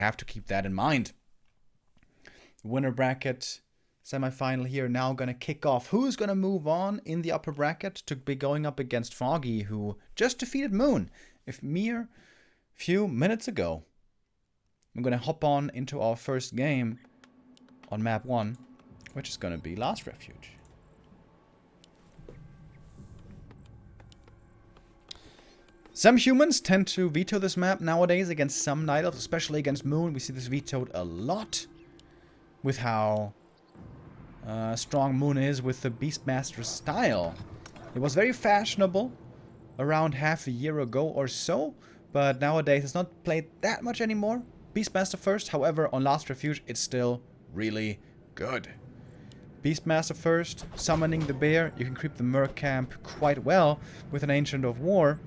Have to keep that in mind. Winner bracket semifinal here now gonna kick off. Who's gonna move on in the upper bracket to be going up against Foggy, who just defeated Moon a mere few minutes ago. I'm gonna hop on into our first game on map 1, which is gonna be Last Refuge. Some humans tend to veto this map nowadays against some Night Elves, especially against Moon. We see this vetoed a lot with how strong Moon is with the Beastmaster style. It was very fashionable around half a year ago or so, but nowadays it's not played that much anymore. Beastmaster first, however, on Last Refuge it's still really good. Beastmaster first, summoning the bear. You can creep the Merc camp quite well with an Ancient of War.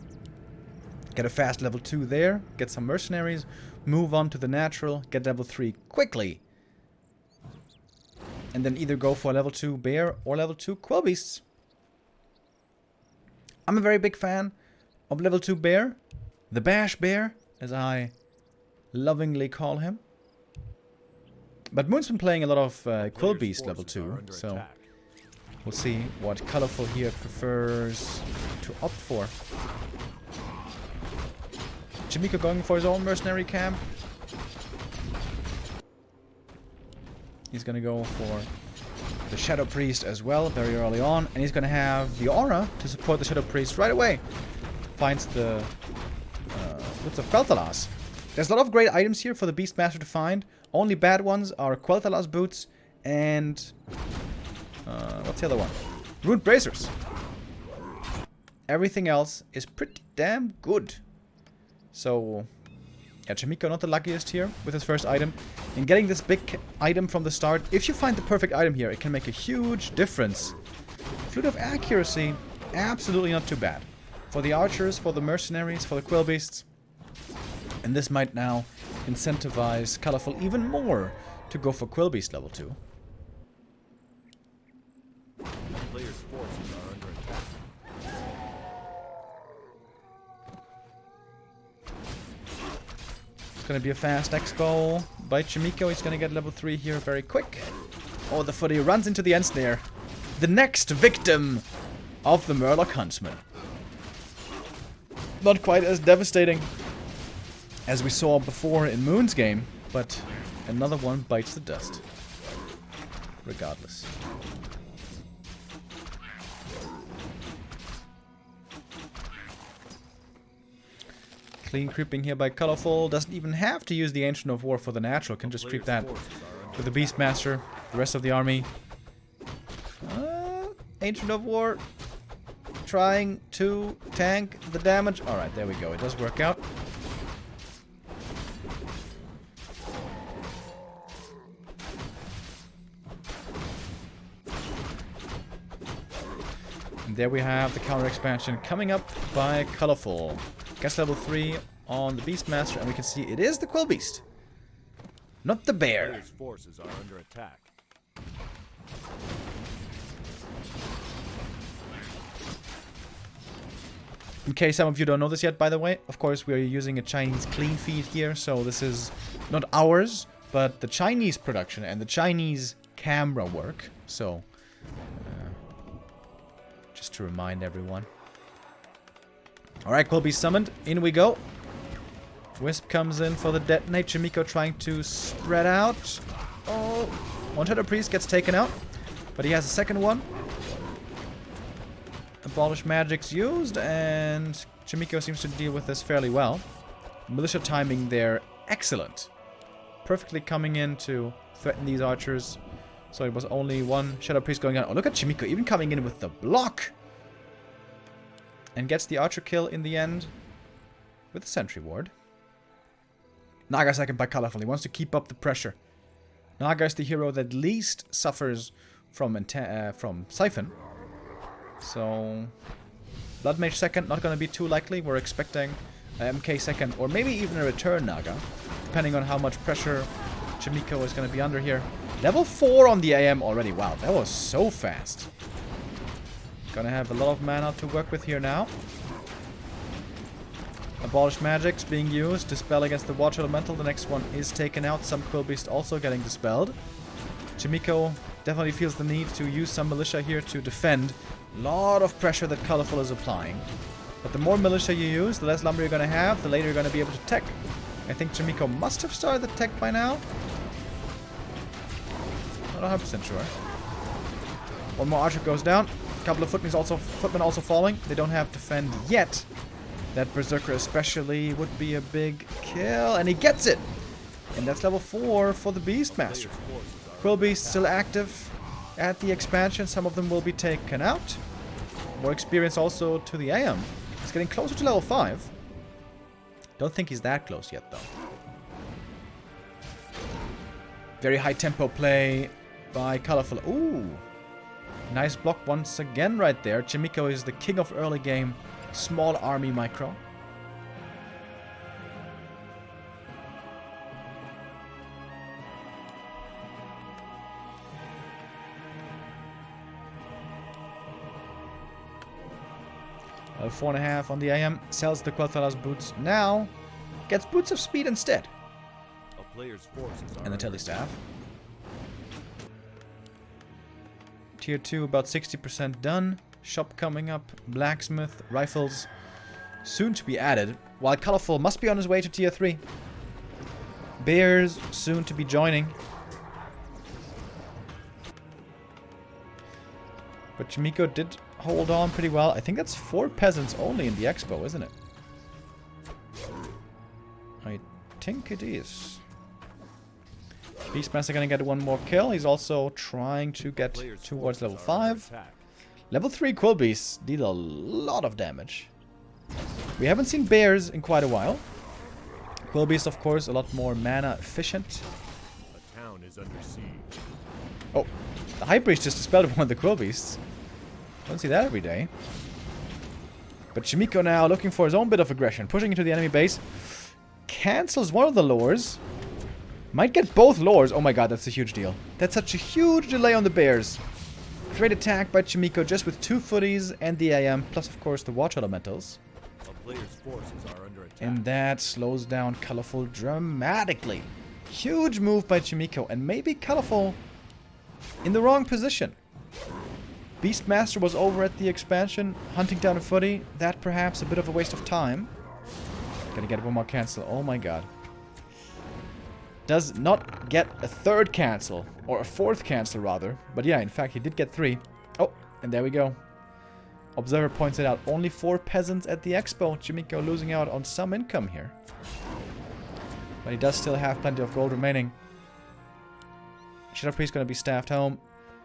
Get a fast level 2 there, get some mercenaries, move on to the natural, get level 3 quickly. And then either go for a level 2 bear or level 2 quill beasts. I'm a very big fan of level 2 bear, the bash bear, as I lovingly call him. But Moon's been playing a lot of quill beast level 2, so we'll see what Colorful here prefers to opt for. Chaemiko going for his own mercenary camp. He's gonna go for the Shadow Priest as well, very early on. And he's gonna have the Aura to support the Shadow Priest right away. Finds the Boots of Quel'Thalas. There's a lot of great items here for the Beastmaster to find. Only bad ones are Quel'Thalas boots and... what's the other one? Ruined Bracers. Everything else is pretty damn good. So, yeah, Chaemiko not the luckiest here with his first item. And getting this big item from the start, if you find the perfect item here, it can make a huge difference. Flute of Accuracy, absolutely not too bad. For the archers, for the mercenaries, for the quill beasts. And this might now incentivize Colorful even more to go for quill beast level 2. Players' forces are under attack. It's going to be a fast expo by Chaemiko. He's going to get level 3 here very quick. Oh, the footy runs into the end snare. The next victim of the Murloc Huntsman. Not quite as devastating as we saw before in Moon's game, but another one bites the dust. Regardless. Clean creeping here by Colorful. Doesn't even have to use the Ancient of War for the natural. Can just creep that with the Beastmaster. The rest of the army. Ancient of War trying to tank the damage. Alright, there we go. It does work out. And there we have the counter expansion coming up by Colorful. Gets level 3 on the Beastmaster, and we can see it is the Quill Beast, not the bear. Players' forces are under attack. In case some of you don't know this yet, by the way, of course we are using a Chinese clean feed here, so this is not ours, but the Chinese production and the Chinese camera work. So, just to remind everyone. Alright, Quill Beast summoned. In we go. Wisp comes in for the detonate. Chaemiko trying to spread out. Oh, one Shadow Priest gets taken out, but he has a second one. Abolish Magic's used, and Chaemiko seems to deal with this fairly well. Militia timing there, excellent. Perfectly coming in to threaten these archers. So it was only one Shadow Priest going on. Oh, look at Chaemiko even coming in with the block. And gets the archer kill in the end with the sentry ward. Naga second by Colorful. He wants to keep up the pressure. Naga is the hero that least suffers from Siphon. So, Blood Mage second, not going to be too likely. We're expecting MK second, or maybe even a return Naga, depending on how much pressure Chaemiko is going to be under here. Level 4 on the AM already. Wow, that was so fast. Gonna have a lot of mana to work with here now. Abolish magics being used. Dispel against the water elemental. The next one is taken out. Some Quill Beast also getting dispelled. Chaemiko definitely feels the need to use some militia here to defend. A lot of pressure that Colorful is applying. But the more militia you use, the less lumber you're going to have, the later you're going to be able to tech. I think Chaemiko must have started the tech by now. Not 100% sure. One more archer goes down. A couple of footmen also falling. They don't have defend yet. That Berserker especially would be a big kill. And he gets it! And that's level 4 for the Beastmaster. Quill Beast still active at the expansion. Some of them will be taken out. More experience also to the AM. He's getting closer to level 5. Don't think he's that close yet, though. Very high tempo play by Colorful. Ooh. Nice block once again right there. Chaemiko is the king of early game. Small army micro. A 4.5 on the AM. Sells the Quel'Thalas boots now. Gets boots of speed instead. A player's forces are And the Telestaff. Tier 2 about 60% done. Shop coming up. Blacksmith. Rifles. Soon to be added. While Colorful must be on his way to Tier 3. Bears soon to be joining. But Chaemiko did hold on pretty well. I think that's 4 peasants only in the expo, isn't it? I think it is. Beastmaster gonna get one more kill. He's also trying to get towards level 5. Level 3 Quill Beasts deal a lot of damage. We haven't seen bears in quite a while. Quill Beasts, of course, a lot more mana efficient. A town is under siege. Oh, the High Priest just dispelled one of the Quill Beasts. Don't see that every day. But Chaemiko now looking for his own bit of aggression. Pushing into the enemy base. Cancels one of the lures. Might get both lures. Oh my god, that's a huge deal. That's such a huge delay on the bears. Great attack by Chaemiko just with 2 footies and the AM. Plus, of course, the water elementals. A player's forces are under attack. And that slows down Colorful dramatically. Huge move by Chaemiko. And maybe Colorful in the wrong position. Beastmaster was over at the expansion, hunting down a footy. That perhaps a bit of a waste of time. Gonna get one more cancel. Oh my god. Does not get a 3rd cancel. Or a 4th cancel, rather. But yeah, in fact, he did get 3. Oh, and there we go. Observer points it out. Only 4 peasants at the expo. Chaemiko losing out on some income here. But he does still have plenty of gold remaining. Shadow Priest gonna be staffed home.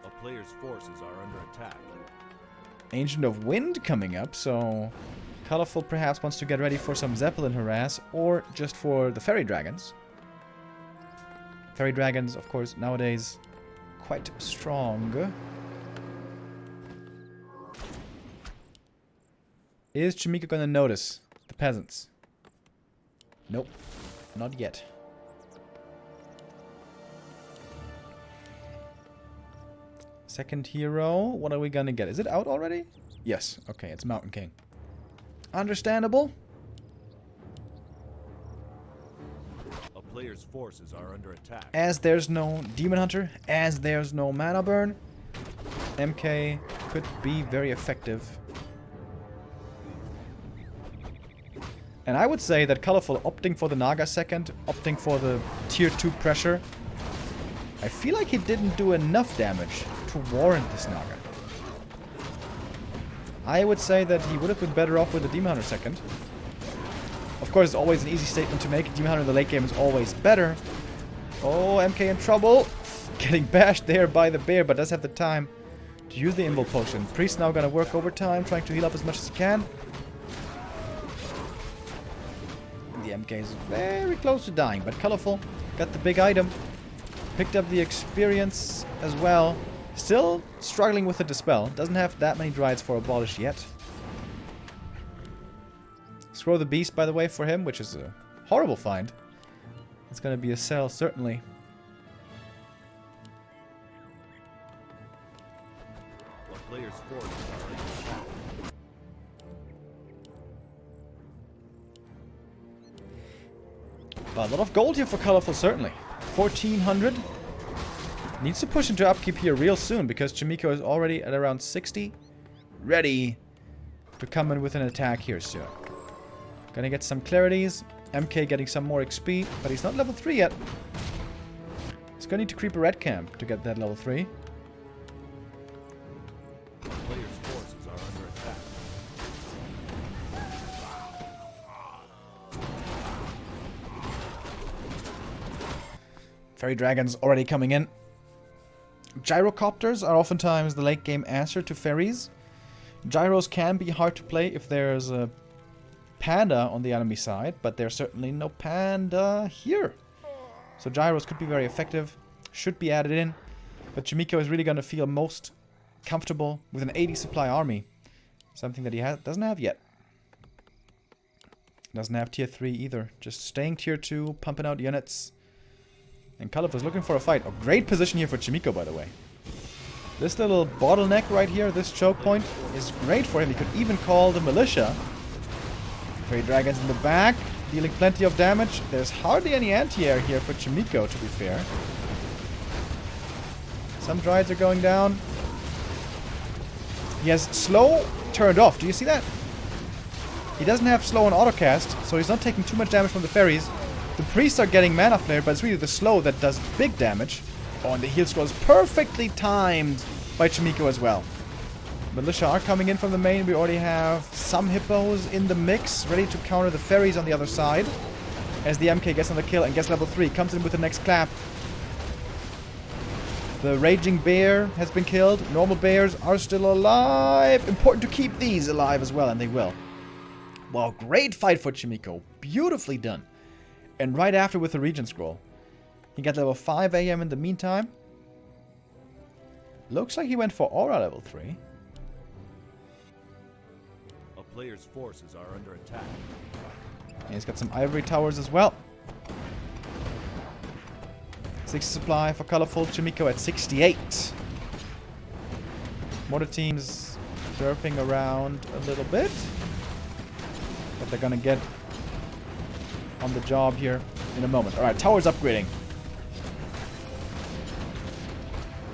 A player's forces are under attack. Ancient of Wind coming up, so Colorful perhaps wants to get ready for some Zeppelin harass, or just for the Fairy Dragons. Fairy Dragons, of course, nowadays quite strong. Is Chaemiko gonna notice the peasants? Nope, not yet. Second hero, what are we gonna get? Is it out already? Yes, okay, it's Mountain King. Understandable. A player's forces are under attack. As there's no Demon Hunter, as there's no mana burn, MK could be very effective. And I would say that Colorful opting for the Naga second, opting for the tier 2 pressure, I feel like he didn't do enough damage to warrant this Naga. I would say that he would have been better off with the Demon Hunter second. Of course, it's always an easy statement to make. Demon Hunter in the late game is always better. Oh, MK in trouble. Getting bashed there by the bear, but does have the time to use the Invul Potion. Priest now gonna work overtime, trying to heal up as much as he can. The MK is very close to dying, but Colorful got the big item. Picked up the experience as well. Still struggling with the Dispel. Doesn't have that many Dryads for Abolish yet. Scroll the Beast, by the way, for him, which is a horrible find. It's going to be a sell, certainly. A player's forces are under attack. But a lot of gold here for Colorful, certainly. 1400. Needs to push into upkeep here real soon, because Chaemiko is already at around 60. Ready to come in with an attack here soon. Gonna get some clarities. MK getting some more XP, but he's not level 3 yet. He's gonna need to creep a red camp to get that level 3. The player's forces are under attack. Fairy dragons already coming in. Gyrocopters are oftentimes the late game answer to fairies. Gyros can be hard to play if there's a panda on the enemy side, but there's certainly no panda here. So gyros could be very effective, should be added in, but Chaemiko is really going to feel most comfortable with an 80 supply army. Something that he doesn't have yet. Doesn't have tier 3 either, just staying tier 2, pumping out units. And Colorful is looking for a fight. A great position here for Chaemiko, by the way. This little bottleneck right here, this choke point, is great for him. He could even call the militia. Fairy dragons in the back, dealing plenty of damage. There's hardly any anti-air here for Chaemiko, to be fair. Some Dryads are going down. He has slow turned off. Do you see that? He doesn't have slow on autocast, so he's not taking too much damage from the fairies. The priests are getting mana flare, but it's really the slow that does big damage. Oh, and the heal scroll is perfectly timed by Chaemiko as well. Militia are coming in from the main. We already have some hippos in the mix, ready to counter the fairies on the other side. As the MK gets on the kill and gets level 3, comes in with the next clap. The raging bear has been killed. Normal bears are still alive. Important to keep these alive as well, and they will. Wow, great fight for Chaemiko. Beautifully done. And right after with the Regent Scroll. He got level 5 AM in the meantime. Looks like he went for Aura level 3. A player's forces are under attack. And he's got some ivory towers as well. 6 supply for Colorful. Chaemiko at 68. Mortar teams derping around a little bit. But they're gonna get on the job here in a moment. Alright, towers upgrading.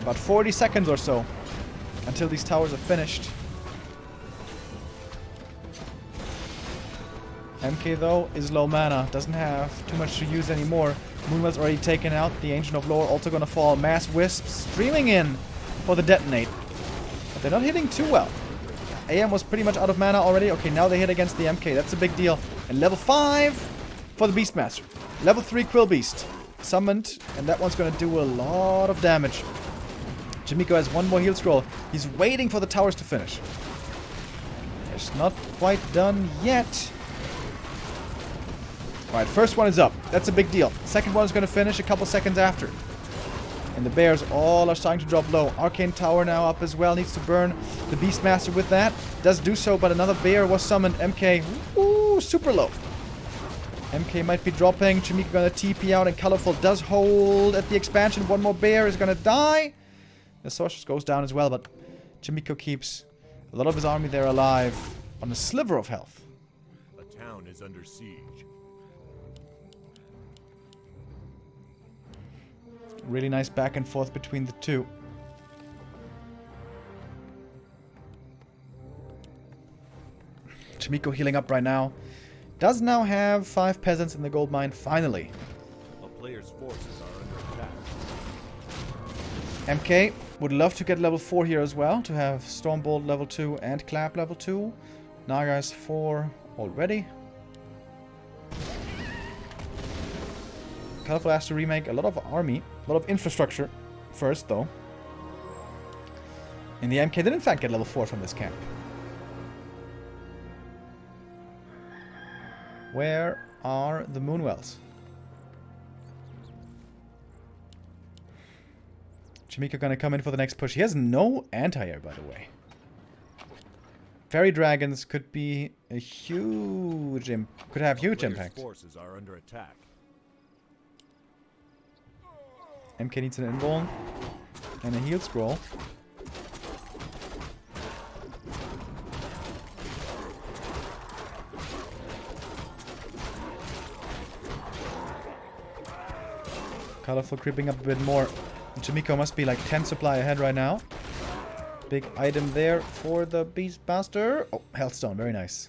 About 40 seconds or so until these towers are finished. MK though is low mana, doesn't have too much to use anymore. Moonwell's already taken out, the Ancient of Lore also gonna fall. Mass Wisps streaming in for the detonate. But they're not hitting too well. AM was pretty much out of mana already. Okay, now they hit against the MK, that's a big deal. And level 5 for the Beastmaster. Level 3 Quill Beast. Summoned, and that one's gonna do a lot of damage. Chaemiko has one more heal scroll. He's waiting for the towers to finish. It's not quite done yet. Alright, first one is up. That's a big deal. Second one is going to finish a couple seconds after. And the bears all are starting to drop low. Arcane Tower now up as well. Needs to burn the Beastmaster with that. Does do so, but another bear was summoned. MK, ooh, super low. MK might be dropping. Chaemiko going to TP out, and Colorful does hold at the expansion. One more bear is going to die. The Sorceress goes down as well, but Chaemiko keeps a lot of his army there alive on a sliver of health. A town is under siege. Really nice back and forth between the two. Chaemiko healing up right now. Does now have 5 peasants in the gold mine, finally. A player's forces are under attack. MK would love to get level 4 here as well, to have Stormbolt level 2 and Clap level 2. Naga is 4 already. Colorful has to remake a lot of army, a lot of infrastructure first, though. And the MK did in fact get level 4 from this camp. Where are the Moonwells? Chaemiko gonna come in for the next push. He has no anti-air, by the way. Fairy dragons could be a huge could have huge impact. Forces are under attack. MK needs an invuln and a heal scroll. Colorful creeping up a bit more. Chaemiko must be like 10 supply ahead right now. Big item there for the Beastmaster. Oh, Healthstone, very nice.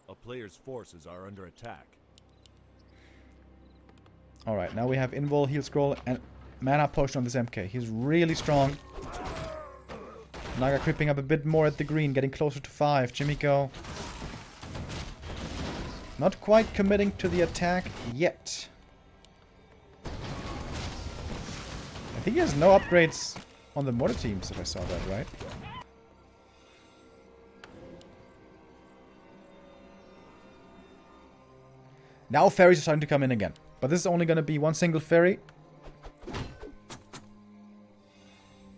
A player's forces are under attack. Alright, now we have Invul, Heal Scroll, and Mana Potion on this MK. He's really strong. Naga creeping up a bit more at the green, getting closer to 5. Chaemiko not quite committing to the attack yet. I think he has no upgrades on the mortar teams, if I saw that right. Now ferries are starting to come in again. But this is only going to be one single ferry.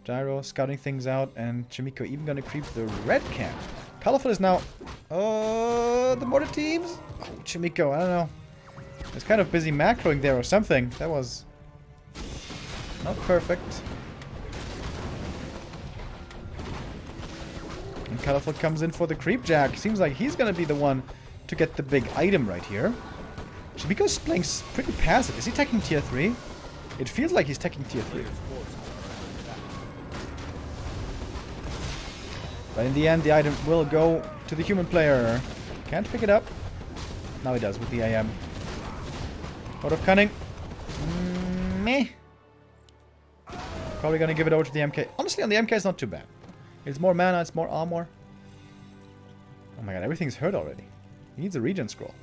Gyro scouting things out, and Chaemiko even going to creep the red camp. Colorful is now... the mortar teams? Oh, Chaemiko, I don't know. It's kind of busy macroing there or something. That was... not perfect. And Colorful comes in for the creep jack. Seems like he's going to be the one to get the big item right here. Chaemiko's playing pretty passive. Is he taking tier 3? It feels like he's taking tier 3. But in the end, the item will go to the human player. Can't pick it up. Now he does with the AM. Out of cunning. Meh. Probably gonna give it over to the MK. Honestly, on the MK, it's not too bad. It's more mana, it's more armor. Oh my god, everything's hurt already. He needs a regen scroll.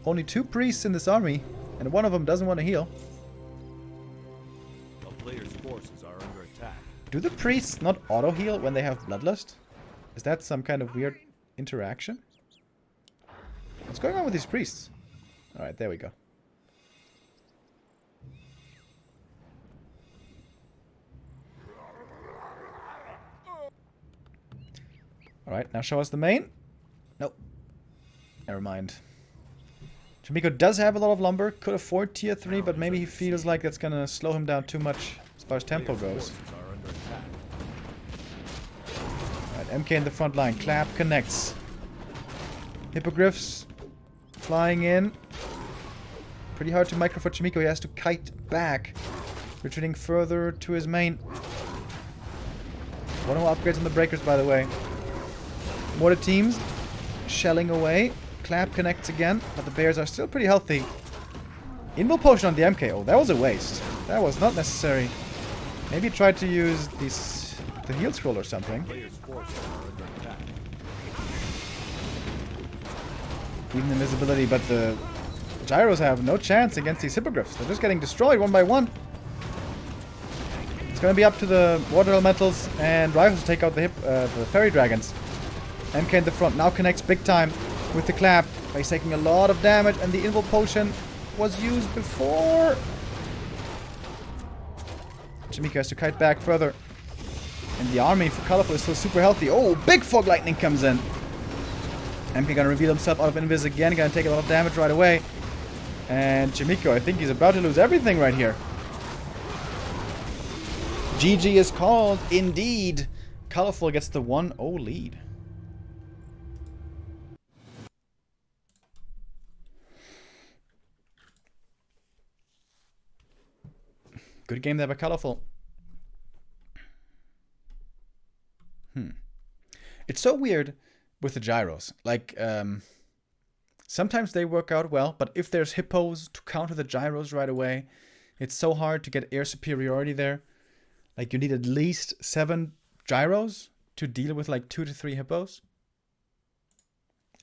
Only 2 priests in this army, and one of them doesn't want to heal. A player's forces are under attack. Do the priests not auto-heal when they have Bloodlust? Is that some kind of weird interaction? What's going on with these priests? Alright, there we go. Alright, now show us the main. Nope. Never mind. Chaemiko does have a lot of lumber. Could afford tier 3, but maybe he feels like that's gonna slow him down too much as far as tempo goes. Alright, MK in the front line. Clap connects. Hippogriffs flying in. Pretty hard to micro for Chaemiko. He has to kite back. Retreating further to his main. One more upgrades on the breakers, by the way. Mortar teams shelling away. Clap connects again, but the bears are still pretty healthy. Invul potion on the MK. Oh, that was a waste. That was not necessary. Maybe try to use the heal scroll or something. Even invisibility, but the gyros have no chance against these hippogriffs. They're just getting destroyed one by one. It's going to be up to the water elementals and rivals to take out the fairy dragons. MK in the front now connects big time with the clap. He's taking a lot of damage, and the invul potion was used before. Chaemiko has to kite back further. And the army for Colorful is still super healthy. Oh, big fog lightning comes in. MK gonna reveal himself out of invis again. Gonna take a lot of damage right away. And Chaemiko, I think he's about to lose everything right here. GG is called, indeed. Colorful gets the 1-0 lead. Good game there by Colorful. It's so weird with the gyros. Like, sometimes they work out well, but if there's hippos to counter the gyros right away, it's so hard to get air superiority there. Like, you need at least 7 gyros to deal with like 2 to 3 hippos.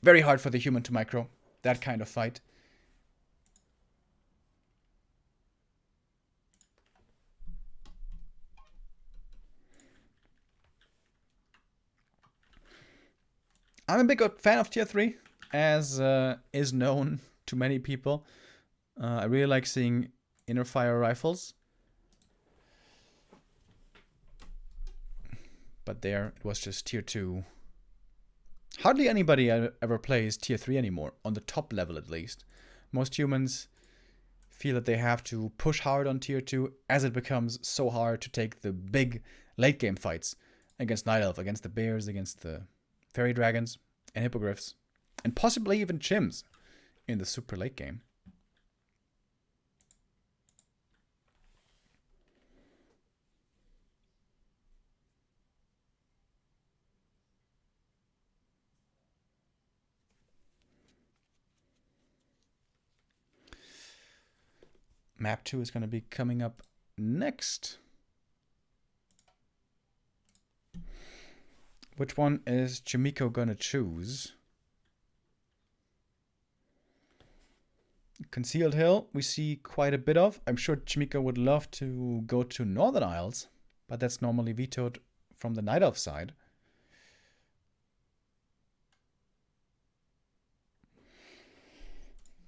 Very hard for the human to micro that kind of fight. I'm a big fan of tier 3, as is known to many people. I really like seeing inner fire rifles. But there, it was just tier 2. Hardly anybody ever plays tier 3 anymore, on the top level at least. Most humans feel that they have to push hard on tier 2, as it becomes so hard to take the big late game fights against Night Elf, against the bears, against the fairy dragons and hippogriffs, and possibly even chims in the super late game. Map 2 is going to be coming up next. Which one is Chaemiko going to choose? Concealed Hill, we see quite a bit of. I'm sure Chaemiko would love to go to Northern Isles, but that's normally vetoed from the Night Elf side.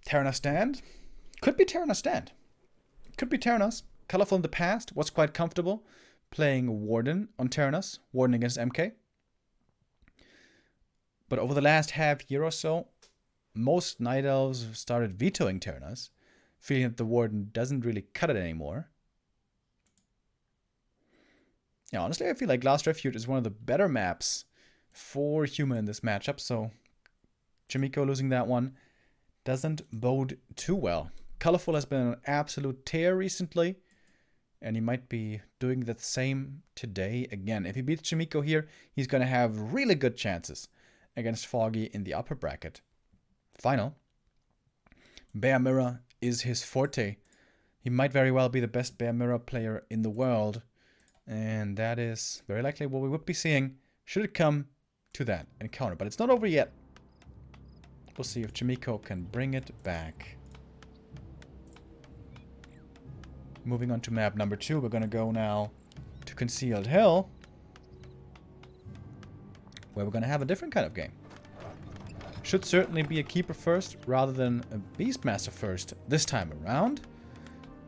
Terranos Stand. Could be Terranos Stand. Could be Terranos. Colorful in the past, was quite comfortable playing Warden on Terranos. Warden against MK. But over the last half year or so, most Night Elves started vetoing Terranos, feeling that the Warden doesn't really cut it anymore. Yeah, honestly, I feel like Last Refuge is one of the better maps for human in this matchup, so Chaemiko losing that one doesn't bode too well. Colorful has been an absolute tear recently, and he might be doing the same today again. If he beats Chaemiko here, he's going to have really good chances against Foggy in the upper bracket final. Bear Mirror is his forte. He might very well be the best Bear Mirror player in the world, and that is very likely what we would be seeing should it come to that encounter. But it's not over yet. We'll see if Chaemiko can bring it back. Moving on to map number 2, we're going to go now to Concealed Hill, where we're going to have a different kind of game. Should certainly be a Keeper first rather than a Beastmaster first this time around.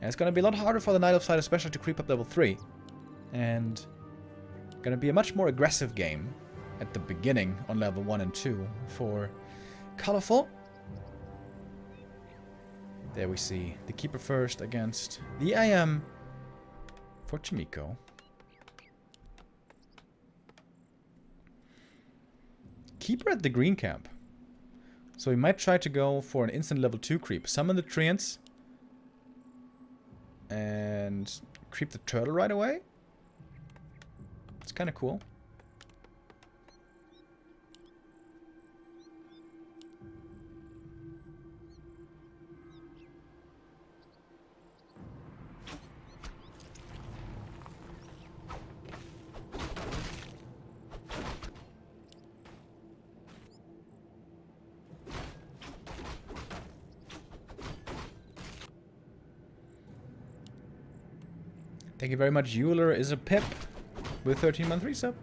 And it's going to be a lot harder for the Night Elf side, especially to creep up level 3. And going to be a much more aggressive game at the beginning on level 1 and 2 for Colorful. There we see the Keeper first against the IM for Chaemiko. Keeper at the green camp. So we might try to go for an instant level 2 creep. Summon the Treants. And creep the turtle right away. It's kind of cool. Thank you very much. Euler is a pip with 13-month resub.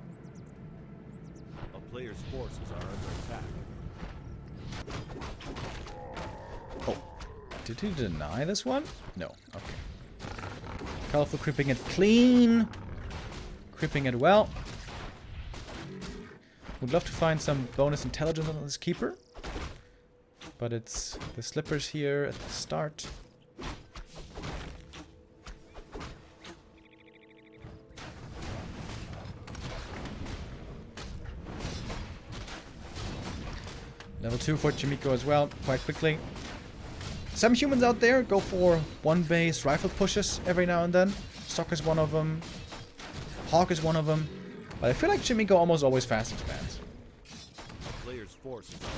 A player's forces are under attack. Oh, did he deny this one? No. Okay. Colorful creeping it clean. Creeping it well. Would love to find some bonus intelligence on this Keeper. But it's the slippers here at the start. Level 2 for Chaemiko as well, quite quickly. Some humans out there go for one-base rifle pushes every now and then. Stock is one of them. Hawk is one of them. But I feel like Chaemiko almost always fast expands.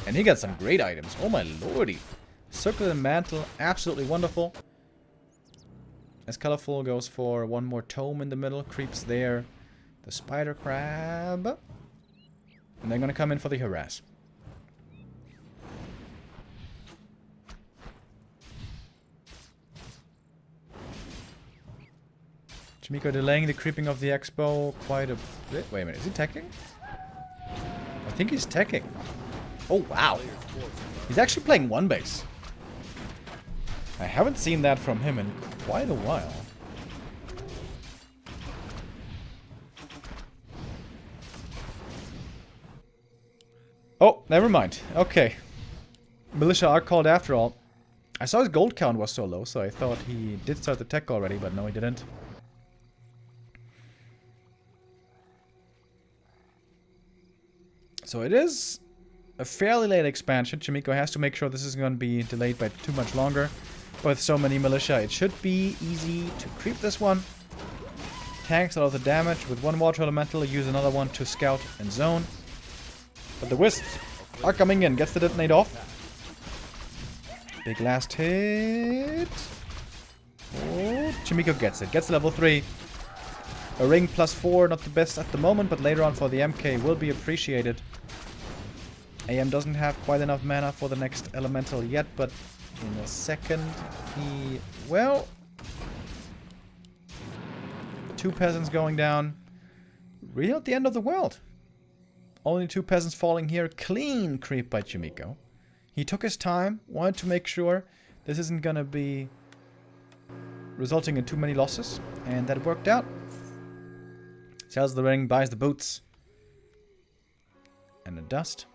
And he got some great items. Oh my lordy. Circle and Mantle, absolutely wonderful. As Colorful goes for one more tome in the middle. Creeps there. The Spider Crab. And they're going to come in for the Harass. Chaemiko delaying the creeping of the Expo quite a bit. Wait a minute, is he teching? I think he's teching. Oh, wow. He's actually playing one base. I haven't seen that from him in quite a while. Oh, never mind. Okay. Militia are called after all. I saw his gold count was so low, so I thought he did start the tech already, but no, he didn't. So it is a fairly late expansion. Chaemiko has to make sure this isn't going to be delayed by too much longer. But with so many militia, it should be easy to creep this one. Tanks a lot of the damage. With one water elemental, use another one to scout and zone. But the wisps are coming in. Gets the detonate off. Big last hit. Chaemiko gets it. Gets level 3. A ring +4, not the best at the moment, but later on for the MK will be appreciated. AM doesn't have quite enough mana for the next elemental yet, but in a second he... Well... 2 peasants going down. Really not the end of the world. Only 2 peasants falling here. Clean creep by Chaemiko. He took his time, wanted to make sure this isn't gonna be resulting in too many losses, and that worked out. Sells the ring, buys the boots. And the dust.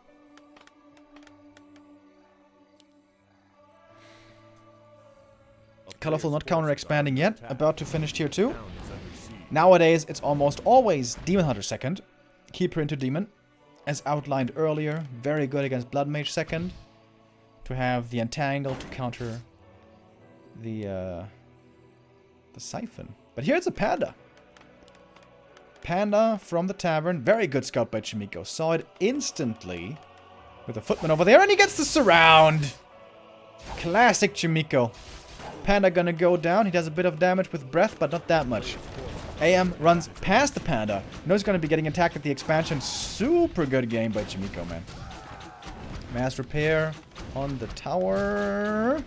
Colorful not counter expanding yet. About to finish tier 2. Nowadays, it's almost always Demon Hunter second. Keeper into Demon. As outlined earlier, very good against Blood Mage second. To have the Entangle to counter the Siphon. But here it's a Panda. Panda from the tavern. Very good scout by Chaemiko. Saw it instantly with a footman over there, and he gets the surround. Classic Chaemiko. Panda gonna go down. He does a bit of damage with breath, but not that much. AM runs past the Panda. Knows he's gonna be getting attacked at the expansion. Super good game by Chaemiko, man. Mass repair on the tower.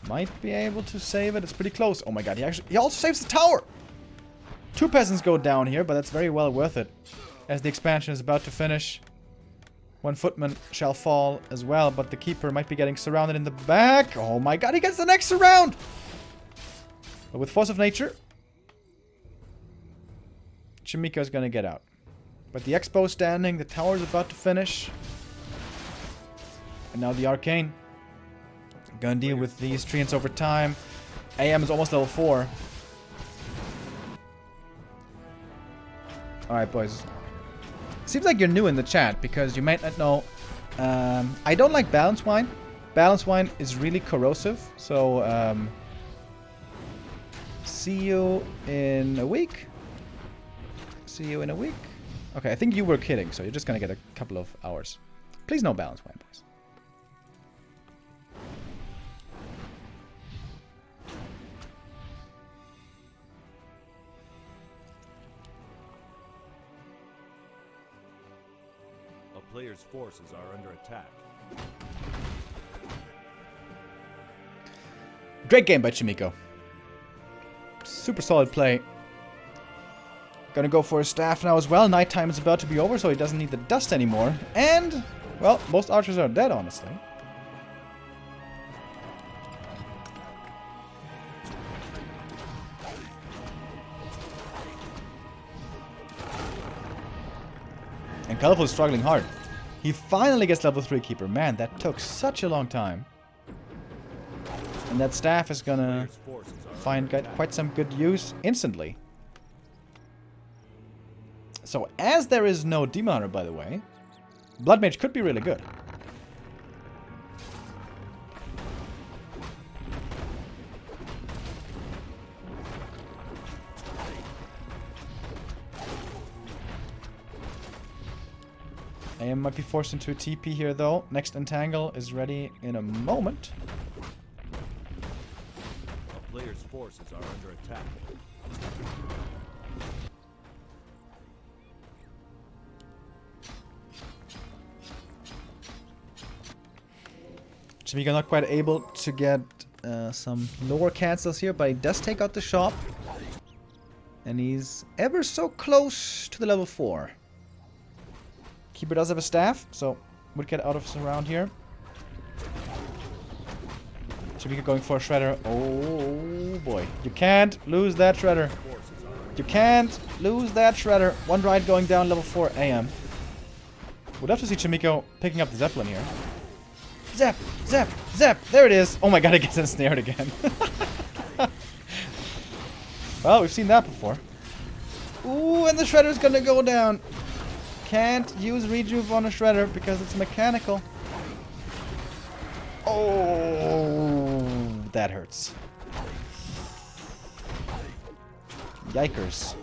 Might be able to save it. It's pretty close. Oh my god, he also saves the tower. 2 peasants go down here, but that's very well worth it. As the expansion is about to finish. 1 footman shall fall as well, but the keeper might be getting surrounded in the back. Oh my god, he gets the next surround! But with Force of Nature, Chaemiko is gonna get out. But the Expo standing, the tower is about to finish. And now the Arcane. Gonna deal with these treants over time. AM is almost level 4. Alright, boys. Seems like you're new in the chat, because you might not know. I don't like Balance Wine. Balance Wine is really corrosive, so see you in a week. See you in a week. Okay, I think you were kidding, so you're just gonna get a couple of hours. Please no Balance Wine, please. Players' forces are under attack. Great game by Chaemiko. Super solid play. Gonna go for his staff now as well. Nighttime is about to be over, so he doesn't need the dust anymore. And, well, most archers are dead, honestly. And Colorful is struggling hard. He finally gets level 3 keeper. Man, that took such a long time. And that staff is gonna find quite some good use instantly. So, as there is no Demon Hunter, by the way, Blood Mage could be really good. AM might be forced into a TP here, though. Next Entangle is ready in a moment. A player's forces are under attack. Chaemiko not quite able to get some lower cancels here, but he does take out the shop. And he's ever so close to the level 4. Keeper does have a staff, so would get out of surround here. Chaemiko going for a shredder. Oh boy. You can't lose that shredder. You can't lose that shredder. 1 ride going down level 4 AM. Would love to see Chaemiko picking up the Zeppelin here. Zap! Zap! Zap! There it is! Oh my god, it gets ensnared again. Well, we've seen that before. Ooh, and the shredder's gonna go down. Can't use rejuve on a shredder because it's mechanical. Oh, that hurts. Yikers.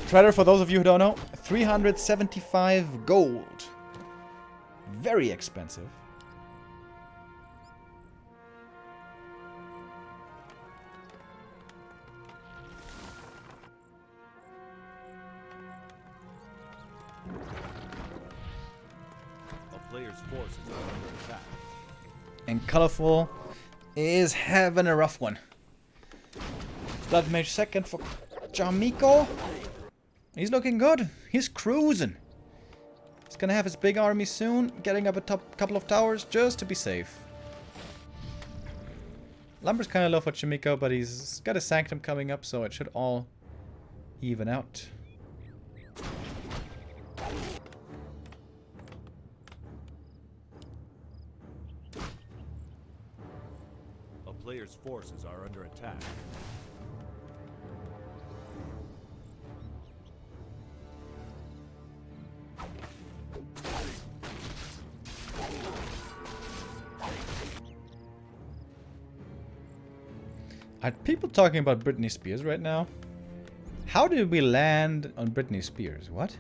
Shredder, for those of you who don't know, 375 gold. Very expensive. forces are under attack. And Colorful is having a rough one. Blood Mage second for Chaemiko. He's looking good. He's cruising. He's gonna have his big army soon, getting up a couple of towers just to be safe. Lumber's kind of low for Chaemiko, but he's got a Sanctum coming up, so it should all even out. A player's forces are under attack. Are people talking about Britney Spears right now? How did we land on Britney Spears? What?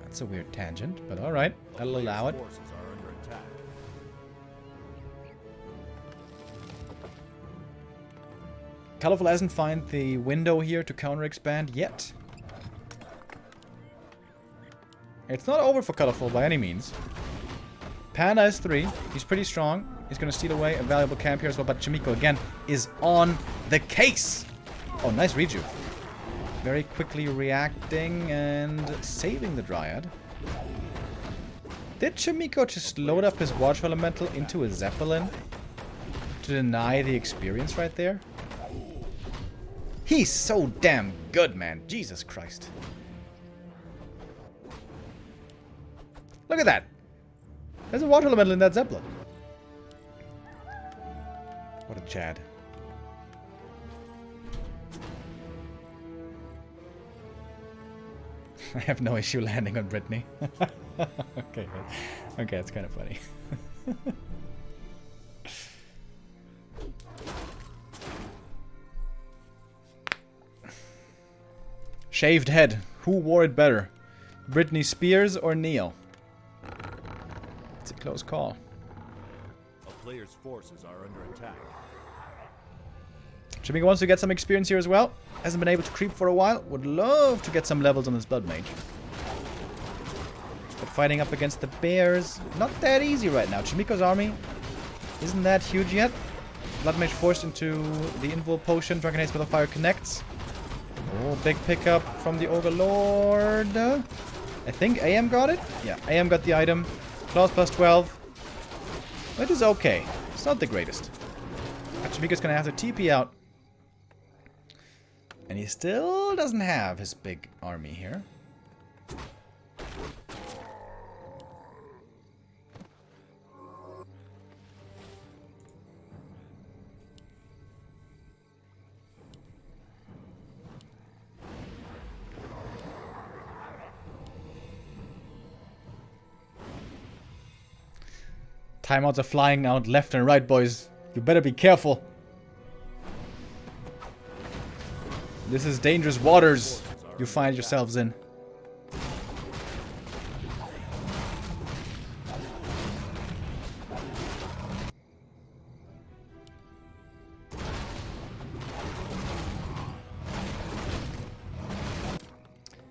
That's a weird tangent, but alright, I'll allow it. Forces are under attack. Colorful hasn't found the window here to counter expand yet. It's not over for Colorful by any means. Panda is 3. He's pretty strong. He's going to steal away a valuable camp here as well. But Chaemiko, again, is on the case. Oh, nice rejuve. Very quickly reacting and saving the Dryad. Did Chaemiko just load up his Water Elemental into a Zeppelin to deny the experience right there? He's so damn good, man. Jesus Christ. Look at that. There's a Water Elemental in that Zeppelin. What a Chad. I have no issue landing on Britney. Okay, okay, that's kind of funny. Shaved head. Who wore it better? Britney Spears or Neo? It's a close call. A player's forces are under attack. Chaemiko wants to get some experience here as well. Hasn't been able to creep for a while. Would love to get some levels on his Blood Mage. But fighting up against the bears, not that easy right now. Chaemiko's army isn't that huge yet. Blood Mage forced into the Invul Potion. Dragon Haze Spell Fire connects. Oh, big pickup from the Ogre Lord. I think AM got it? Yeah, AM got the item. Claws plus 12. Which is okay. It's not the greatest. Chaemiko's gonna have to TP out. And he still doesn't have his big army here. Timeouts are flying out left and right, boys. You better be careful. This is dangerous waters you find yourselves in.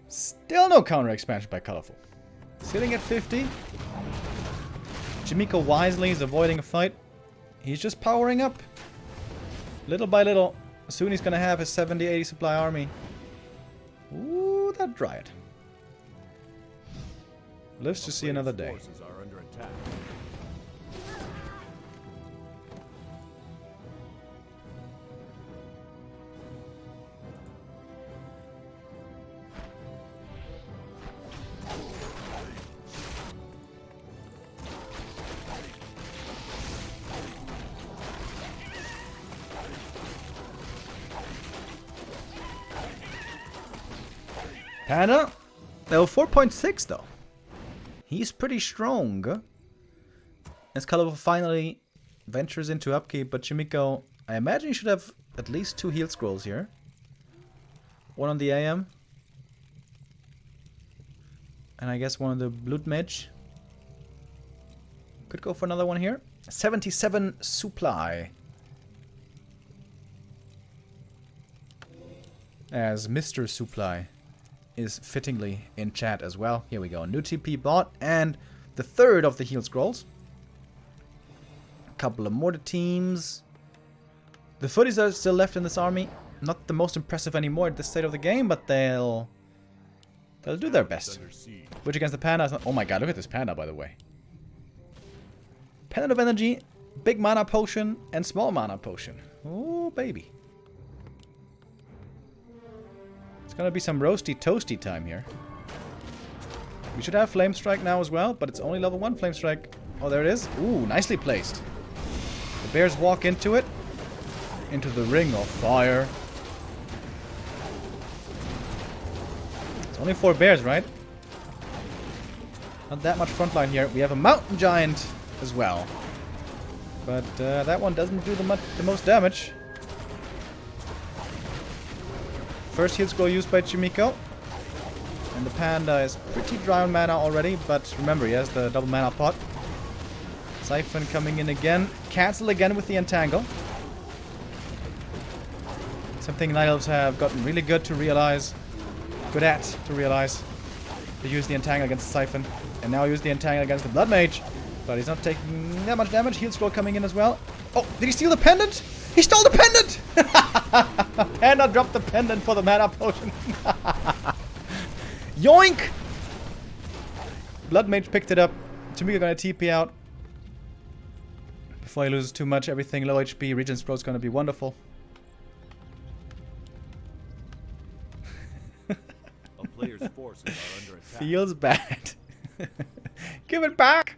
Still no counter expansion by Colorful. Sitting at 50. Chaemiko wisely is avoiding a fight. He's just powering up. Little by little. Soon he's gonna have his 70-80 supply army. Ooh, that Dryad. Lives to see another day. Forces are under attack. Panda? Level 4.6 though. He's pretty strong. As Colorful finally ventures into upkeep, but Chaemiko, I imagine he should have at least 2 heal scrolls here. One on the AM. And I guess one on the Blood Mage. Could go for another one here. 77 supply. as Mr. Supply is fittingly in chat as well. Here we go. New TP bot and the third of the heal scrolls. A couple of mortar teams. The footies are still left in this army. Not the most impressive anymore at this state of the game, but they'll do their best. Which against the panda is not... Oh my god, look at this panda, by the way. Pendant of energy, big mana potion, and small mana potion. Oh, baby. It's gonna be some roasty toasty time here. We should have Flame Strike now as well, but it's only level 1 Flame Strike. Oh, there it is. Ooh, nicely placed. The bears walk into it. Into the ring of fire. It's only 4 bears, right? Not that much frontline here. We have a mountain giant as well. But that one doesn't do the most damage. First heal scroll used by Chaemiko. And the panda is pretty dry on mana already, but remember, he has the double mana pot. Siphon coming in again. Cancel again with the entangle. Something Night Elves have gotten really good to realize. Good at to realize. They use the entangle against the Siphon. And now use the entangle against the Blood Mage. But he's not taking that much damage. Heal scroll coming in as well. Oh, did he steal the pendant? He stole the pendant! Panda dropped the pendant for the mana potion. Yoink! Blood Mage picked it up. Chaemiko gonna TP out. Before he loses too much, everything low HP. Regen Scroll's gonna be wonderful. A player's forces are under attack. Feels bad. Give it back!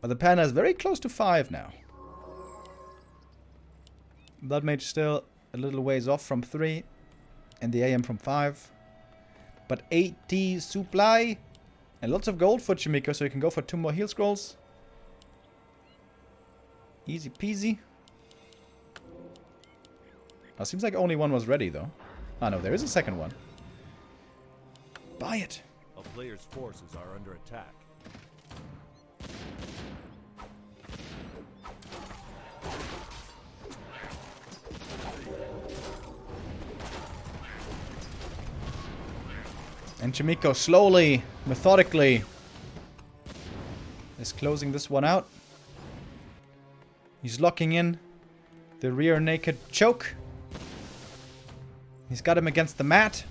But the panda is very close to 5 now. Blood Mage still a little ways off from 3. And the AM from 5. But 80 supply. And lots of gold for Chaemiko, so you can go for 2 more heal scrolls. Easy peasy. Oh, seems like only one was ready, though. Ah, no, there is a second one. Buy it. A player's forces are under attack. And Chaemiko slowly, methodically is closing this one out. He's locking in the rear naked choke. He's got him against the mat.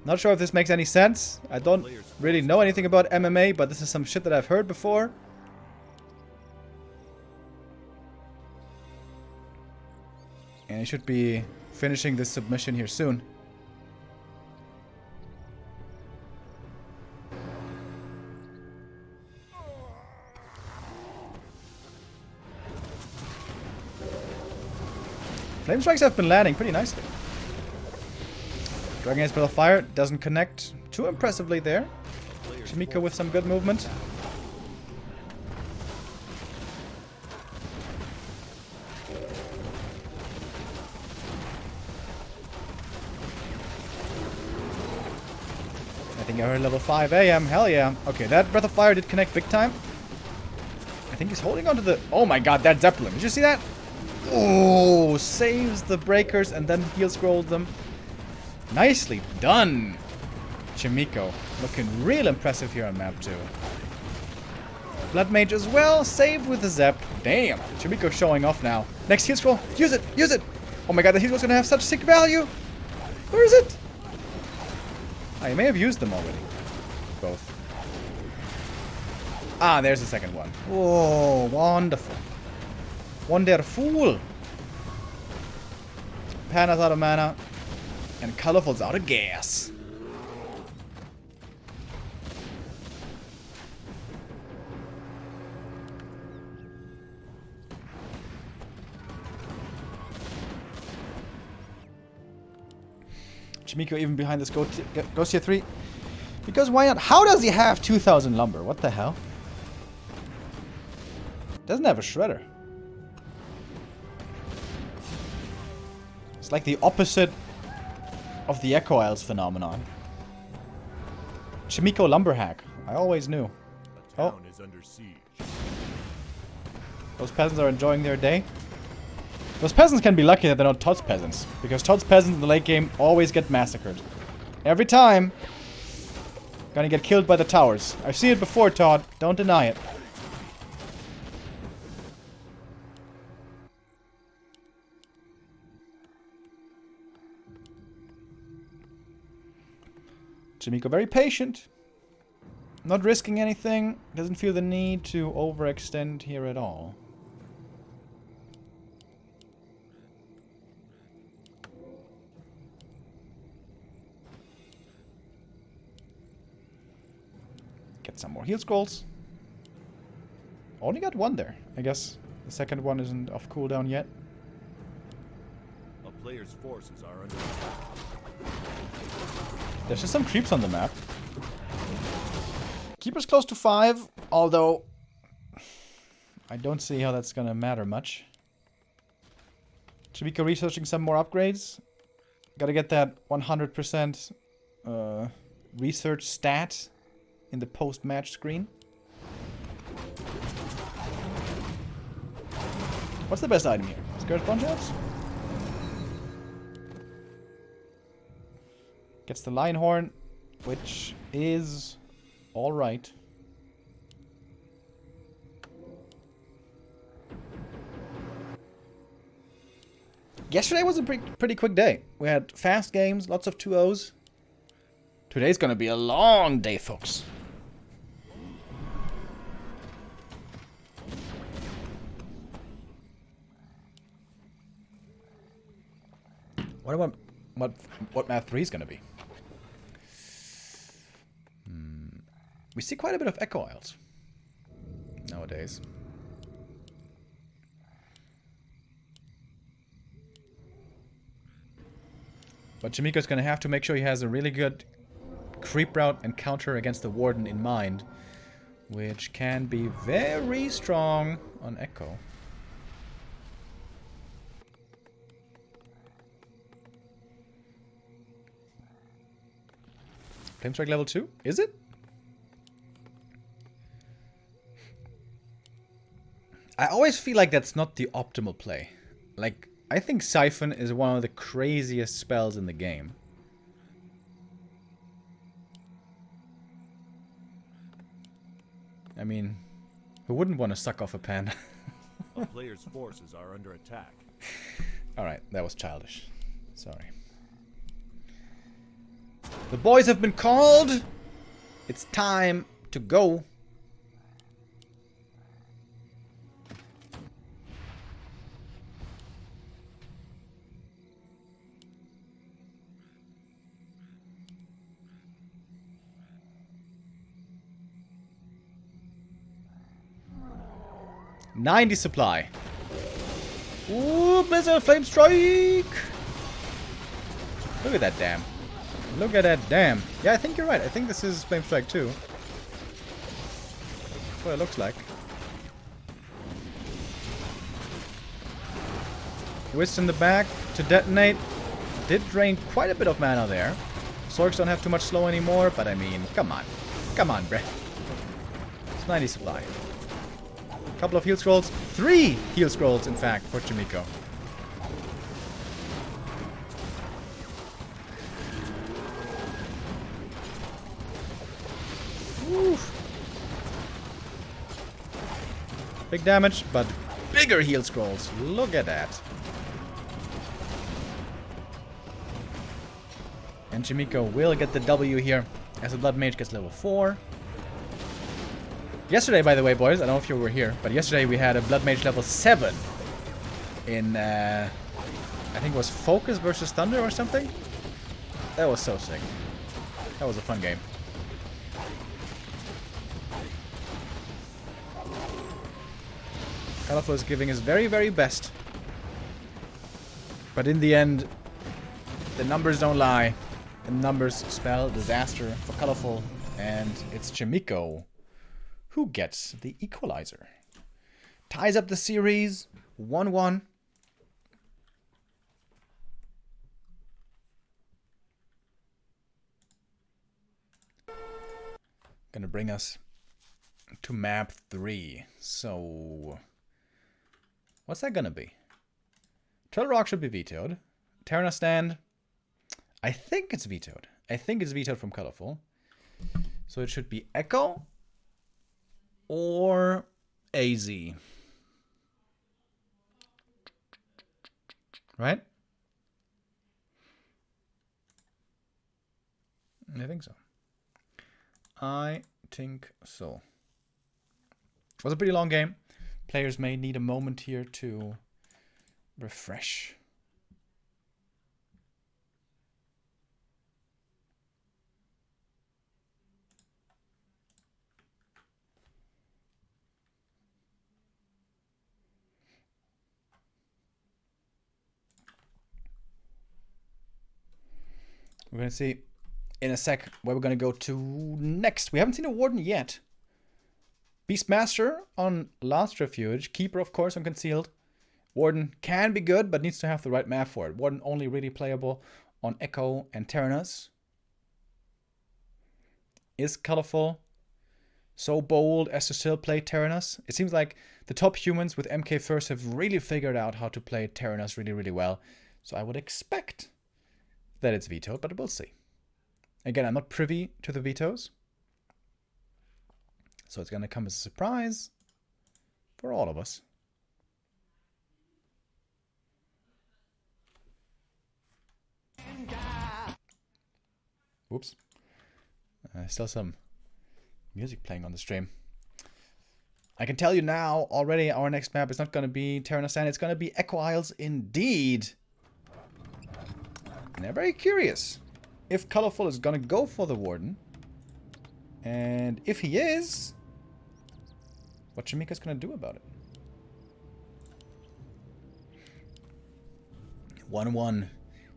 Not sure if this makes any sense. I don't really know anything about MMA, but this is some shit that I've heard before. And he should be finishing this submission here soon. Flame Strikes have been landing pretty nicely. Dragon Ace Spell of Fire doesn't connect too impressively there. Chaemiko with some good movement. I think I heard level 5 AM. Hell yeah. Okay, that Breath of Fire did connect big time. I think he's holding on to the... Oh my god, that Zeppelin. Did you see that? Oh, saves the breakers and then heal scrolled them. Nicely done, Chaemiko. Looking real impressive here on map 2. Blood Mage as well, saved with the Zep. Damn, Chaemiko showing off now. Next heal scroll, use it, use it. Oh my god, the heal scroll's gonna have such sick value. Where is it? I may have used them already. Both. Ah, there's the second one. Oh, wonderful. Wonderful. Panda's out of mana. And Colorful's out of gas. Chaemiko even behind this Ghost Tier 3. Because why not? How does he have 2,000 lumber? What the hell? Doesn't have a shredder. It's like the opposite of the Echo Isles phenomenon. Chaemiko Lumberhack. I always knew. The town is under siege. Those peasants are enjoying their day. Those peasants can be lucky that they're not Todd's peasants. Because Todd's peasants in the late game always get massacred. Every time. Gonna get killed by the towers. I've seen it before, Todd. Don't deny it. Chaemiko very patient. Not risking anything. Doesn't feel the need to overextend here at all. Get some more heal scrolls. Only got one there. I guess the second one isn't off cooldown yet. A player's forces are under attack. There's just some creeps on the map. Keeper's close to 5, although I don't see how that's gonna matter much. Chaemiko researching some more upgrades. Gotta get that 100% research stat in the post-match screen. What's the best item here? Scourge Punch-Outs? Gets the Lion Horn, which is alright. Yesterday was a pretty quick day. We had fast games, lots of 2-0s. Today's gonna be a long day, folks. What map 3 is gonna be? We see quite a bit of Echo Isles nowadays. But Chaemiko's gonna have to make sure he has a really good creep route and counter against the Warden in mind, which can be very strong on Echo. Flame Strike level 2? Is it? I always feel like that's not the optimal play. Like, I think Siphon is one of the craziest spells in the game. I mean, who wouldn't want to suck off a panda? A player's forces are under attack. Alright, that was childish. Sorry. The boys have been called! It's time to go. $90 supply. Ooh, Blizzard Flame Strike! Look at that dam. Look at that dam. Yeah, I think you're right. I think this is Flame Strike 2. That's what it looks like. Whist in the back to detonate. Did drain quite a bit of mana there. Sorks don't have too much slow anymore, but I mean, come on. Come on, Brett. It's 90 supply. Couple of heal scrolls. 3 heal scrolls, in fact, for Chaemiko. Oof. Big damage, but bigger heal scrolls. Look at that. And Chaemiko will get the W here as the Blood Mage gets level 4. Yesterday, by the way, boys, I don't know if you were here, but yesterday we had a Blood Mage level 7 in, I think it was Focus versus Thunder or something. That was so sick. That was a fun game. Colorful is giving his very, very best. But in the end, the numbers don't lie. The numbers spell disaster for Colorful, and it's Chaemiko who gets the equalizer. Ties up the series 1-1. Gonna bring us to map 3. So, what's that gonna be? Turtle Rock should be vetoed. Terra Stand, I think it's vetoed. I think it's vetoed from Colorful. So it should be Echo or AZ. Right? I think so. I think so. It was a pretty long game. Players may need a moment here to refresh. We're going to see in a sec where we're going to go to next. We haven't seen a Warden yet. Beastmaster on Last Refuge. Keeper, of course, on Concealed. Warden can be good, but needs to have the right map for it. Warden only really playable on Echo and Terranos. Is Colorful so bold as to still play Terranos? It seems like the top humans with MK First have really figured out how to play Terranos really, really well. So I would expect that it's vetoed, but we'll see. Again, I'm not privy to the vetoes. So it's going to come as a surprise for all of us. Whoops. Still some music playing on the stream. I can tell you now already our next map is not going to be Terranostan. It's going to be Echo Isles indeed. And I'm very curious if Colorful is going to go for the Warden. And if he is, what Chaemiko's going to do about it. 1-1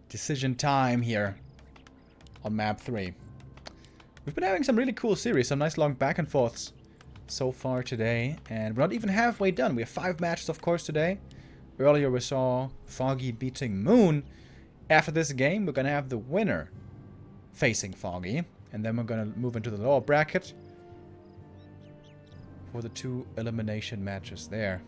decision time here on map 3. We've been having some really cool series, some nice long back and forths so far today. And we're not even halfway done. We have 5 matches, of course, today. Earlier we saw Foggy beating Moon. After this game, we're going to have the winner facing Foggy. And then we're going to move into the lower bracket for the 2 elimination matches there.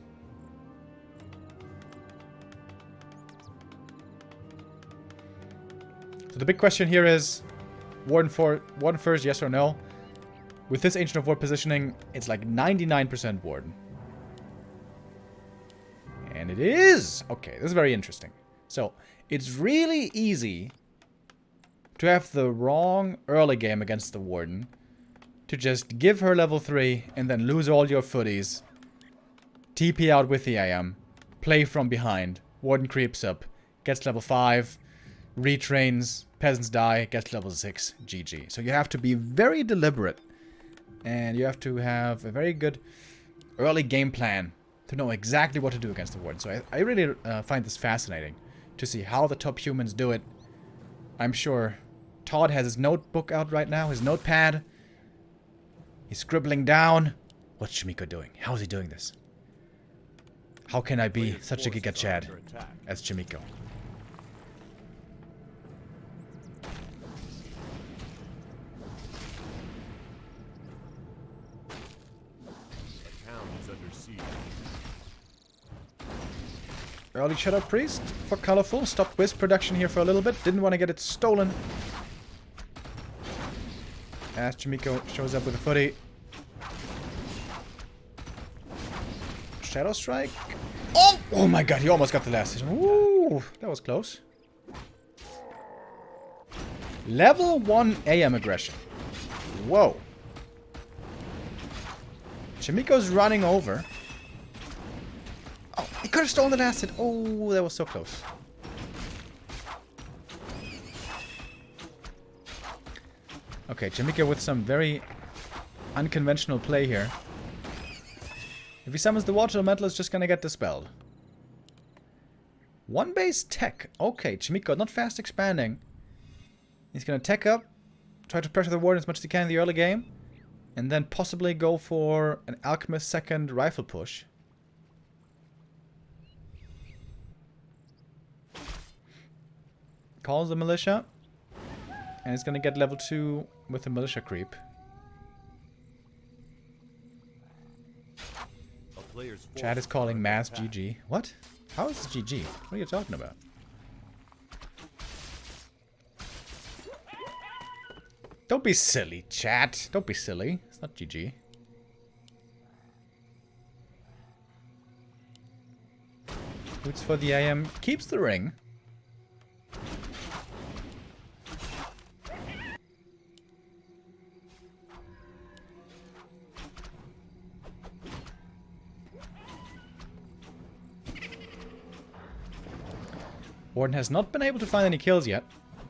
So the big question here is Warden first, yes or no? With this Ancient of War positioning, it's like 99% Warden. And it is! Okay, this is very interesting. So, it's really easy to have the wrong early game against the Warden. To just give her level 3 and then lose all your footies. TP out with the AM. Play from behind. Warden creeps up. Gets level 5. Retrains. Peasants die. Gets level 6. GG. So you have to be very deliberate. And you have to have a very good early game plan to know exactly what to do against the Warden. So I really find this fascinating to see how the top humans do it. I'm sure Todd has his notebook out right now, his notepad. He's scribbling down. What's Chaemiko doing? How's he doing this? How can I be such a Giga Chad as Chaemiko? Early Shadow Priest for Colorful. Stopped Wisp production here for a little bit. Didn't want to get it stolen. As Chaemiko shows up with a footy. Shadow Strike. Oh! Oh my god, he almost got the last hit. Ooh, that was close. Level 1 AM aggression. Whoa. Chaemiko's running over. Oh, he could have stolen the last hit. Oh, that was so close. Okay, Chaemiko with some very unconventional play here. If he summons the Water Elemental, it's just gonna get dispelled. 1 base tech. Okay, Chaemiko not fast expanding. He's gonna tech up, try to pressure the Warden as much as he can in the early game, and then possibly go for an Alchemist second rifle push. Calls the Militia. And he's gonna get level 2 with the Militia creep. player's Chad is forces calling are mass under attack. GG. What? How is this GG? What are you talking about? Don't be silly, chat. Don't be silly. It's not GG. Boots for the AM. Keeps the ring. Warden has not been able to find any kills yet.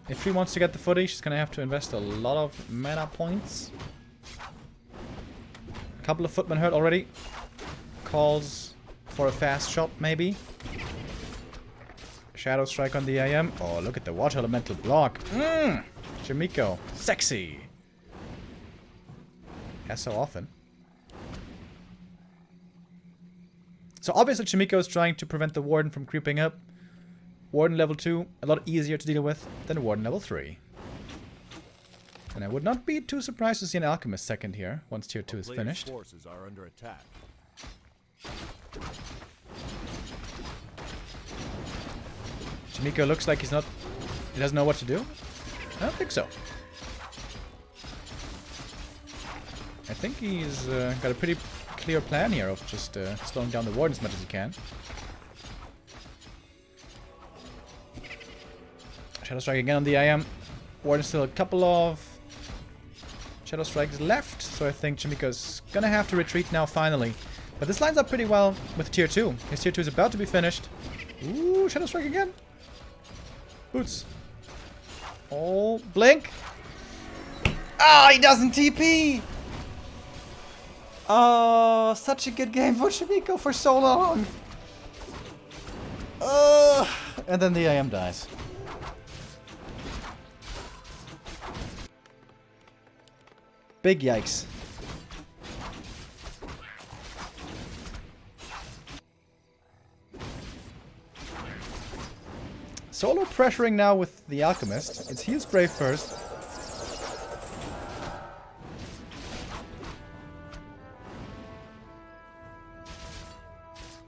If she wants to get the footy, she's gonna have to invest a lot of mana points. A couple of footmen hurt already. Calls for a fast shot, maybe. Shadow Strike on the AM. Oh, look at the water elemental block. Chaemiko. Sexy. As so often. So obviously Chaemiko is trying to prevent the Warden from creeping up. Warden level 2, a lot easier to deal with than Warden level 3. And I would not be too surprised to see an Alchemist second here, once tier 2 is finished. Forces are under attack. Chaemiko looks like he doesn't know what to do. I don't think so. I think he's got a pretty clear plan here of just slowing down the Warden as much as he can. Shadow Strike again on the IM. Warden still a couple of Shadow Strikes left, so I think Chaemiko's gonna have to retreat now finally. But this lines up pretty well with tier 2. His tier 2 is about to be finished. Ooh, Shadow Strike again. Boots. Oh, blink. Ah, he doesn't TP! Oh, such a good game for Chaemiko for so long. And then the IM dies. Big yikes. Solo pressuring now with the Alchemist. It's heal spray first.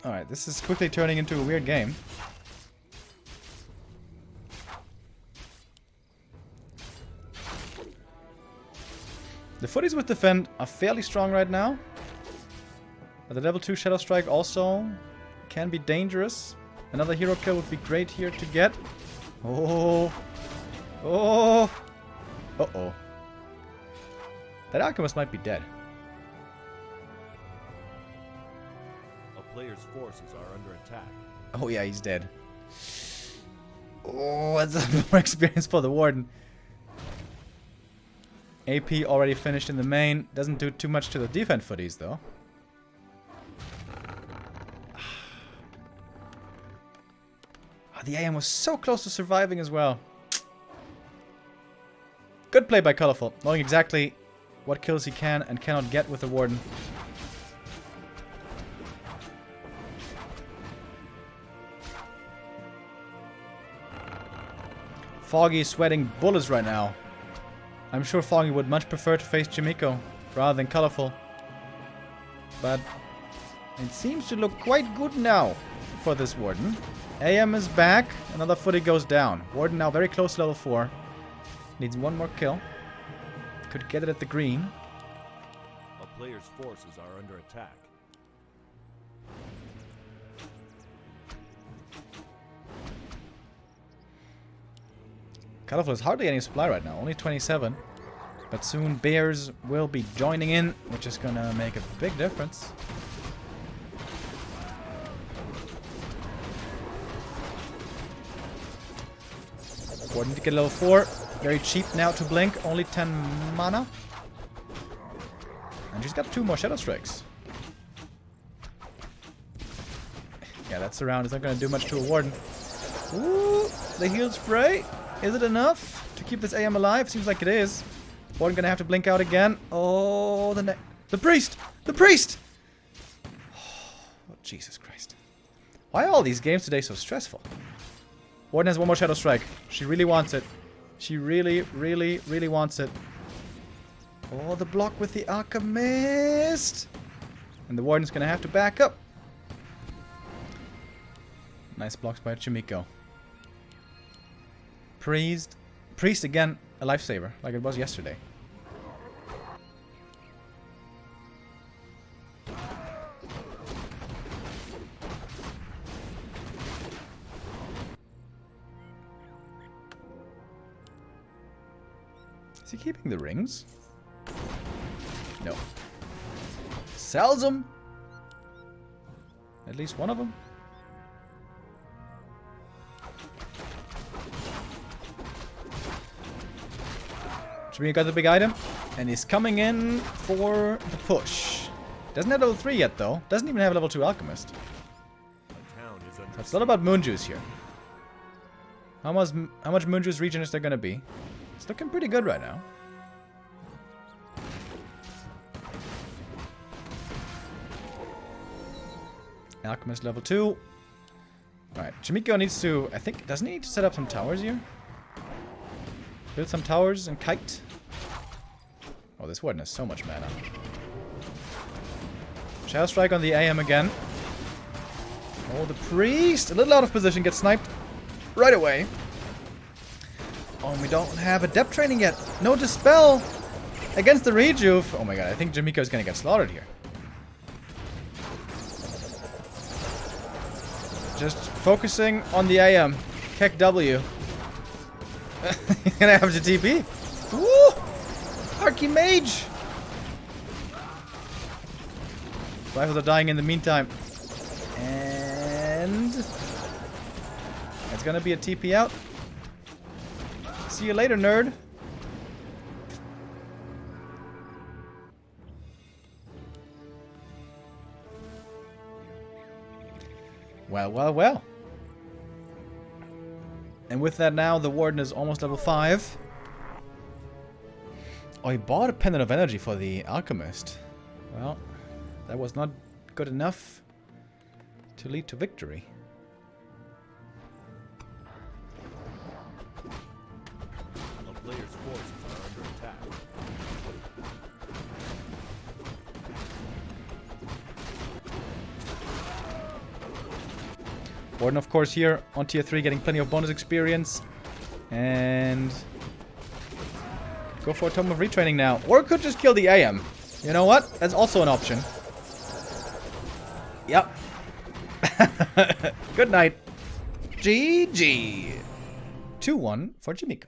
Alright, this is quickly turning into a weird game. The footies with defend are fairly strong right now. But the level 2 Shadow Strike also can be dangerous. Another hero kill would be great here to get. Oh. Oh. Uh-oh. That Alchemist might be dead. A player's forces are under attack. Oh yeah, he's dead. Oh, that's more experience for the Warden. AP already finished in the main. Doesn't do too much to the defense footies, though. Oh, the AM was so close to surviving as well. Good play by Colorful, knowing exactly what kills he can and cannot get with the Warden. Foggy is sweating bullets right now. I'm sure Foggy would much prefer to face Chaemiko rather than Colorful. But it seems to look quite good now for this Warden. AM is back. Another footy goes down. Warden now very close to level 4. Needs one more kill. Could get it at the green. A player's forces are under attack. Colorful is hardly any supply right now, only 27. But soon Bears will be joining in, which is gonna make a big difference. Warden to get level 4. Very cheap now to blink, only 10 mana. And she's got 2 more Shadow Strikes. Yeah, that surround is not gonna do much to a Warden. Ooh, the heal spray. Is it enough to keep this AM alive? Seems like it is. Warden gonna have to blink out again. Oh, the priest! The priest! Oh, Jesus Christ. Why are all these games today so stressful? Warden has one more Shadow Strike. She really wants it. She really, really, really wants it. Oh, the block with the Alchemist! And the Warden's gonna have to back up. Nice blocks by Chaemiko. Priest again, a lifesaver, like it was yesterday. Is he keeping the rings? No. Sells them! At least one of them. Chaemiko got the big item, and he's coming in for the push. Doesn't have level 3 yet, though. Doesn't even have level 2 Alchemist. So it's all about moon juice here. How much moon juice regen is there gonna be? It's looking pretty good right now. Alchemist level 2. Alright, Chaemiko needs to, I think, doesn't he need to set up some towers here? Build some towers and kite. Oh, this warden has so much mana. Shadow Strike on the AM again. Oh, the priest! A little out of position, gets sniped right away. Oh, we don't have a depth training yet. No Dispel against the Rejuve. Oh my god, I think Chaemiko is gonna get slaughtered here. Just focusing on the AM. Keck W. He's gonna have to TP. Woo! Archimage! Rifles are dying in the meantime. And it's gonna be a TP out. See you later, nerd. Well, well, well. And with that now, the Warden is almost level 5. Oh, he bought a Pendant of Energy for the Alchemist. Well, that was not good enough to lead to victory. A player's forces are under attack. Warden, of course, here on tier 3, getting plenty of bonus experience. And go for a Tome of Retraining now. Or could just kill the AM. You know what? That's also an option. Yep. Good night. GG. 2-1 for Chaemiko.